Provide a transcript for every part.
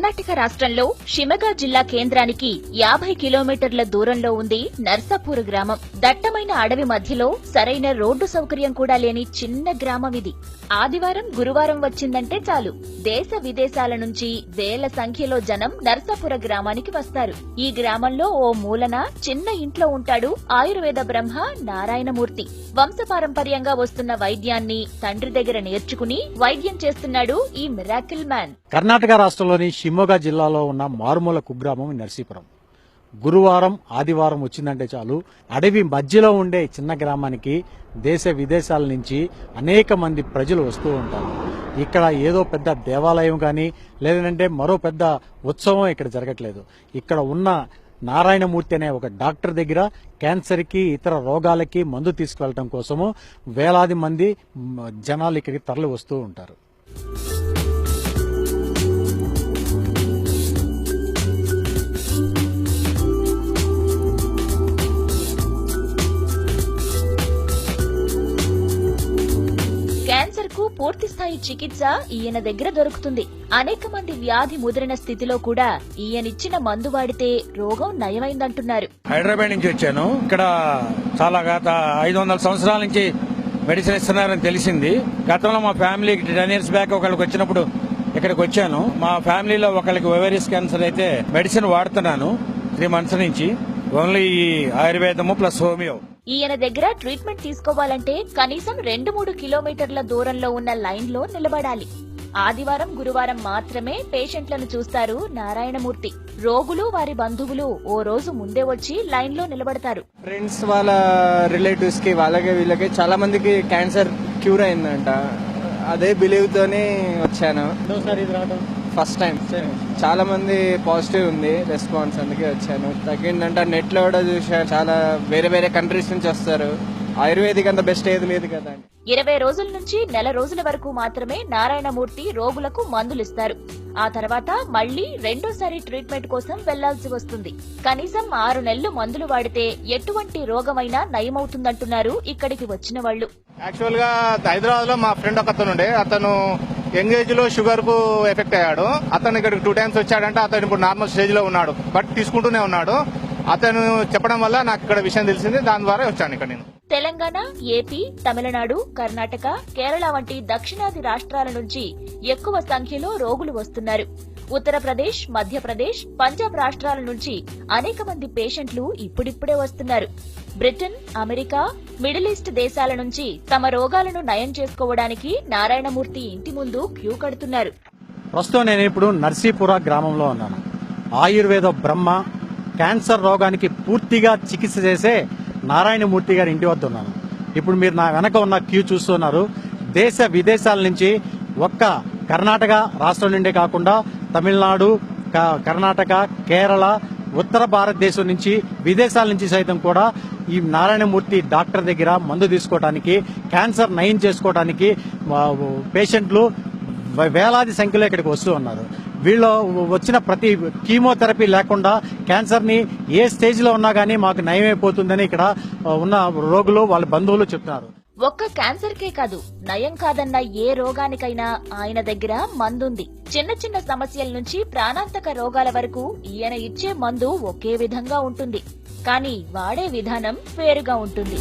కర్ణాటక రాష్ట్రంలో షిమగా జిల్లా కేంద్రానికి 50 కిలోమీటర్ల దూరంలో ఉంది నర్సాపూర్ గ్రామం. దట్టమైన అడవి మధ్యలో సరైన రోడ్డు సౌకర్యం కూడా లేని చిన్న గ్రామం ఇది. ఆదివారం గురువారం వచ్చిందంటే చాలు దేశ విదేశాల నుంచి వేల సంఖ్యలో జనం నర్సాపుర గ్రామానికి వస్తారు. ఈ గ్రామంలో ఓ మూలన చిన్న ఇంట్లో ఉంటాడు ఆయుర్వేద బ్రహ్మ నారాయణమూర్తి. వంశపారంపర్యంగా వస్తున్న వైద్యాన్ని తండ్రి దగ్గర నేర్చుకుని వైద్యం చేస్తున్నాడు ఈ మిరాకిల్ మ్యాన్. కర్ణాటక రాష్ట్రంలోని షిమోగా జిల్లాలో ఉన్న మారుమూల కుగ్రామం నర్సీపురం. గురువారం ఆదివారం వచ్చిందంటే చాలు అడవి మధ్యలో ఉండే చిన్న గ్రామానికి దేశ విదేశాల నుంచి అనేక మంది ప్రజలు వస్తూ ఉంటారు. ఇక్కడ ఏదో పెద్ద దేవాలయం కానీ లేదంటే మరో పెద్ద ఉత్సవం ఇక్కడ జరగట్లేదు. ఇక్కడ ఉన్న నారాయణమూర్తి అనే ఒక డాక్టర్ దగ్గర క్యాన్సర్కి ఇతర రోగాలకి మందు తీసుకువెళ్ళటం కోసము వేలాది మంది జనాలు ఇక్కడికి తరలి వస్తూ ఉంటారు. క్యాన్సర్ కు పూర్తి స్థాయి చికిత్స ఈయన దగ్గర దొరుకుతుంది. అనేక మంది వ్యాధి ముదిరిన స్థితిలో కూడా ఈయనిచ్చిన మందు వాడితే రోగం నయమైందంటున్నారు. హైదరాబాద్ నుంచి వచ్చాను. ఇక్కడ చాలా గత 500 సంవత్సరాల నుంచి మెడిసిన్ ఇస్తున్నారని తెలిసింది. గతంలో మా ఫ్యామిలీకి 10 years బ్యాక్ ఒకళ్ళకి వచ్చినప్పుడు ఇక్కడికి వచ్చాను. మా ఫ్యామిలీలో ఒకళ్ళకి ఓవేరియస్ క్యాన్సర్ అయితే మెడిసిన్ వాడుతున్నాను 3 months నుంచి. ఓన్లీ ఆయుర్వేదము ప్లస్ హోమియో. ఈయన దగ్గర ట్రీట్మెంట్ తీసుకోవాలంటే కనీసం 2-3 కిలోమీటర్ల దూరంలో ఉన్న లైన్ లో నిలబడాలి. ఆదివారం గురువారం మాత్రమే పేషెంట్లను చూస్తారు నారాయణమూర్తి. రోగులు వారి బంధువులు ఓ రోజు ముందే వచ్చి లైన్ లో నిలబడతారు. ఫ్రెండ్స్ వాళ్ళ రిలేటివ్స్ కి వాళ్ళకి వీళ్ళకి చాలా మందికి క్యాన్సర్ క్యూర్ అయిందంట. అదే బిలీవ్ తోనే వచ్చాను. ఫస్ట్ టైం చాలా మంది పాజిటివ్ ఉంది రెస్పాన్స్, అందుకే వచ్చాను. తగ్గిందంటే నెట్ లో కూడా చూసాను. చాలా వేరే వేరే కంట్రీస్ నుంచి వస్తారు. ఆయుర్వేదిక్ అంత బెస్ట్ ఏది లేదు కదా. 20 రోజుల నుంచి నెల రోజుల వరకు మాత్రమే నారాయణమూర్తి రోగులకు మందులిస్తారు. ఆ తర్వాత మళ్లీ రెండోసారి ట్రీట్మెంట్ కోసం వెళ్లాల్సి వస్తుంది. కనీసం 6 నెలలు మందులు వాడితే ఎటువంటి రోగమైనా నయమవుతుందంటున్నారు ఇక్కడికి వచ్చిన వాళ్లు. యాక్చువల్ గా హైదరాబాద్ లో మా ఫ్రెండ్ ఒక అతను యంగ్ ఏజ్ లో షుగర్ కు ఎఫెక్ట్ అయ్యాడు. అతను ఇక్కడికి 2 times వచ్చాడంటే అతను ఇప్పుడు నార్మల్ స్టేజ్ లో ఉన్నాడు, బట్ తీసుకుంటూనే ఉన్నాడు. అతను చెప్పడం వల్ల నాకు ఇక్కడ విషయం తెలిసింది. దాని ద్వారా వచ్చాను ఇక్కడ నేను. తెలంగాణ, ఏపీ, తమిళనాడు, కర్ణాటక, కేరళ వంటి దక్షిణాది రాష్ట్రాల నుంచి ఎక్కువ సంఖ్యలో రోగులు వస్తున్నారు. ఉత్తరప్రదేశ్, మధ్యప్రదేశ్, పంజాబ్ రాష్ట్రాల నుంచి అనేక మంది పేషెంట్లు ఇప్పుడిప్పుడే వస్తున్నారు. బ్రిటన్, అమెరికా, మిడిల్ ఈస్ట్ దేశాల నుంచి తమ రోగాలను నయం చేసుకోవడానికి నారాయణమూర్తి ఇంటి ముందు క్యూ కడుతున్నారు. ప్రస్తుతం నేను ఇప్పుడు నర్సీపుర గ్రామంలో ఉన్నాను. ఆయుర్వేద బ్రహ్మ క్యాన్సర్ రోగానికి పూర్తిగా చికిత్స చేసే నారాయణమూర్తి గారి ఇంటి వద్ద ఉన్నాను. ఇప్పుడు మీరు నా వెనక ఉన్న క్యూ చూస్తున్నారు. దేశ విదేశాల నుంచి ఒక్క కర్ణాటక రాష్ట్రం నుండే కాకుండా తమిళనాడు, కర్ణాటక, కేరళ, ఉత్తర భారతదేశం నుంచి విదేశాల నుంచి సైతం కూడా ఈ నారాయణమూర్తి డాక్టర్ దగ్గర మందు తీసుకోవడానికి, క్యాన్సర్ నయం చేసుకోవడానికి పేషెంట్లు వేలాది సంఖ్యలో ఇక్కడికి వస్తూ ఉన్నారు. వీళ్ళు వచ్చిన ప్రతి కీమోథెరపీ లేకుండా క్యాన్సర్ ని ఏ స్టేజ్ లో ఉన్నా గానీ మాకు నయమైపోతుందని ఇక్కడ ఉన్న రోగులు వాళ్ళ బంధువులు చెప్తున్నారు. ఒక్క క్యాన్సర్ కే కాదు, నయం కాదన్న ఏ రోగానికైనా ఆయన దగ్గర మందుంది. చిన్న చిన్న సమస్యల నుంచి ప్రాణాంతక రోగాల వరకు ఈయన ఇచ్చే మందు ఒకే విధంగా ఉంటుంది, కానీ వాడే విధానం వేరుగా ఉంటుంది.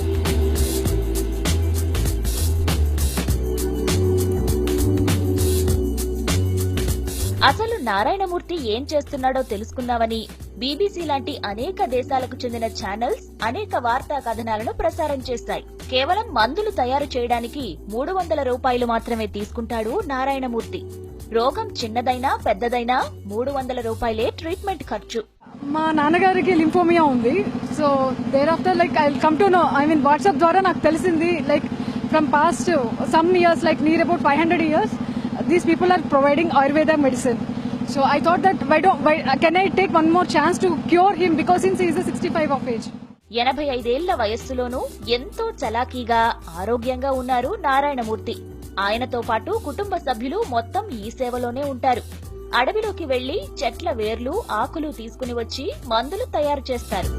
అసలు నారాయణమూర్తి ఏం చేస్తున్నాడో తెలుసుకున్నామని బీబీసీ లాంటి అనేక దేశాలకు చెందిన ఛానల్స్ అనేక వార్తా కథనాలను ప్రసారం చేశాయి. కేవలం మందులు తయారు చేయడానికి 300 రూపాయలు మాత్రమే తీసుకుంటాడు నారాయణమూర్తి. రోగం చిన్నదైనా పెద్దదైనా 300 రూపాయలే ట్రీట్మెంట్ ఖర్చు. మా నాన్నగారికి లింఫోమియా ఉంది. So thereafter I come to know, WhatsApp ద్వారా నాకు తెలిసింది, from past some years, near about 500 years these people are providing Ayurveda medicine. So I thought that can I take one more chance to cure him, because since he is 65 of age. 85 ఏళ్ల వయస్సులోనూ ఎంతో చలాకీగా ఆరోగ్యంగా ఉన్నారు నారాయణమూర్తి. ఆయనతో పాటు కుటుంబ సభ్యులు మొత్తం ఈ సేవలోనే ఉంటారు. అడవిలోకి వెళ్లి చెట్ల వేర్లు, ఆకులు తీసుకుని వచ్చి మందులు తయారు చేస్తారు.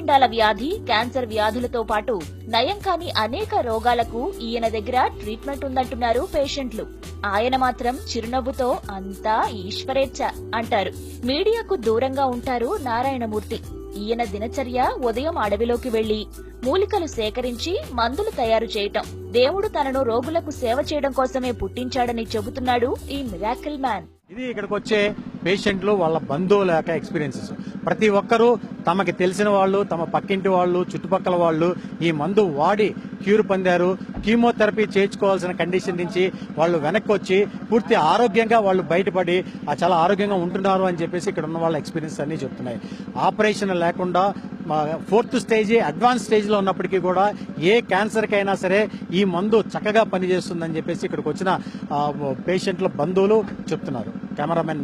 మూత్రపిండాల వ్యాధి, క్యాన్సర్ వ్యాధులతో పాటు నయం కాని అనేక రోగాలకు ఈయన దగ్గర ట్రీట్మెంట్ ఉందంటున్నారు పేషెంట్లు. ఆయన మాత్రం చిరునవ్వుతో అంతా ఈశ్వరేచ్ఛ అంటారు. మీడియాకు దూరంగా ఉంటారు నారాయణమూర్తి. ఈయన దినచర్య ఉదయం అడవిలోకి వెళ్లి మూలికలు సేకరించి మందులు తయారు చేయటం. దేవుడు తనను రోగులకు సేవ చేయడం కోసమే పుట్టించాడని చెబుతున్నాడు ఈ మిరాకిల్ మ్యాన్. ఇది ఇక్కడికి వచ్చే పేషెంట్లు వాళ్ళ బంధువుల యొక్క ఎక్స్పీరియన్సెస్. ప్రతి ఒక్కరూ తమకి తెలిసిన వాళ్ళు, తమ పక్కింటి వాళ్ళు, చుట్టుపక్కల వాళ్ళు ఈ మందు వాడి క్యూర్ పొందారు. కీమోథెరపీ చేయించుకోవాల్సిన కండిషన్ నుంచి వాళ్ళు వెనక్కి వచ్చి పూర్తి ఆరోగ్యంగా వాళ్ళు బయటపడి చాలా ఆరోగ్యంగా ఉంటున్నారు అని చెప్పేసి ఇక్కడ ఉన్న వాళ్ళ ఎక్స్పీరియన్స్ అన్ని చెప్తున్నాయి. ఆపరేషన్ లేకుండా 4th స్టేజ్, అడ్వాన్స్ స్టేజ్ లో ఉన్నప్పటికీ కూడా ఏ క్యాన్సర్ కైనా సరే ఈ మందు చక్కగా పనిచేస్తుందని చెప్పేసి ఇక్కడికి వచ్చిన పేషెంట్ల బంధువులు చెప్తున్నారు. కెమెరామెన్